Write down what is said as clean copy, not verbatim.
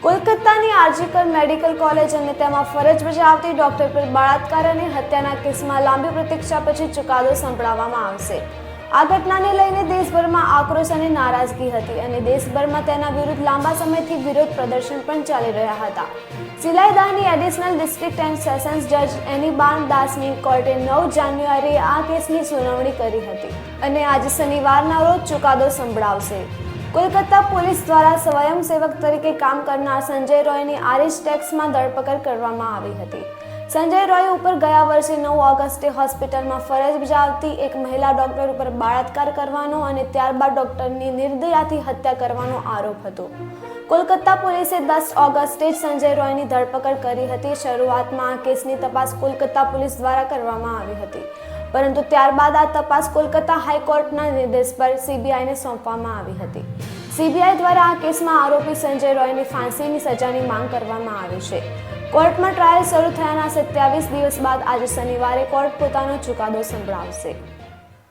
કોલકાતાની RG Kar medical college અને તેમાં ફરજ બજાવતી ડોક્ટર પર બળાત્કાર અને હત્યાના કેસમાં લાંબી પ્રતીક્ષા પછી ચુકાદો સંભળાવવામાં આવશે। આ ઘટનાને લઈને દેશભરમાં આક્રોશ અને નારાજગી હતી અને દેશભરમાં તેના વિરુદ્ધ લાંબા સમયથી વિરોધ પ્રદર્શન પણ ચાલી રહ્યા હતા। સિલાઈદાની એડિશનલ ડિસ્ટ્રિક્ટ એન્ડ સેશન્સ જજ એનીબાન દાસની કોર્ટે 9 જાન્યુઆરીએ આ કેસની સુનાવણી કરી હતી અને આજે શનિવારના રોજ ચુકાદો સંભળાવશે। કોલકાતા પોલીસ દ્વારા સ્વયંસેવક તરીકે કામ કરનાર સંજય રોયની આરિશ ટેક્સમાં ધરપકડ કરવામાં આવી હતી। સંજય રોય ઉપર ગયા વર્ષે 9 ઓગસ્ટે હોસ્પિટલમાં ફરજ બજાવતી એક મહિલા ડોક્ટર ઉપર બળાત્કાર કરવાનો અને ત્યારબાદ ડોક્ટરની નિર્દયાથી હત્યા કરવાનો આરોપ હતો। કોલકાતા પોલીસે 10 ઓગસ્ટે સંજય રોયની ધરપકડ કરી હતી। શરૂઆતમાં આ કેસની તપાસ કોલકાતા પોલીસ દ્વારા કરવામાં આવી હતી, પરંતુ ત્યારબાદ આ તપાસ કોલકાતા હાઈકોર્ટના નિર્દેશ પર સીબીઆઈને સોંપવામાં આવી હતી। સીબીઆઈ દ્વારા આ કેસમાં આરોપી સંજય રોયની ફાંસીની સજાની માંગ કરવામાં આવી છે। કોર્ટમાં ટ્રાયલ શરૂ થયાના 27 દિવસ બાદ આજે શનિવારે કોર્ટ પોતાનો ચુકાદો સંભળાવશે।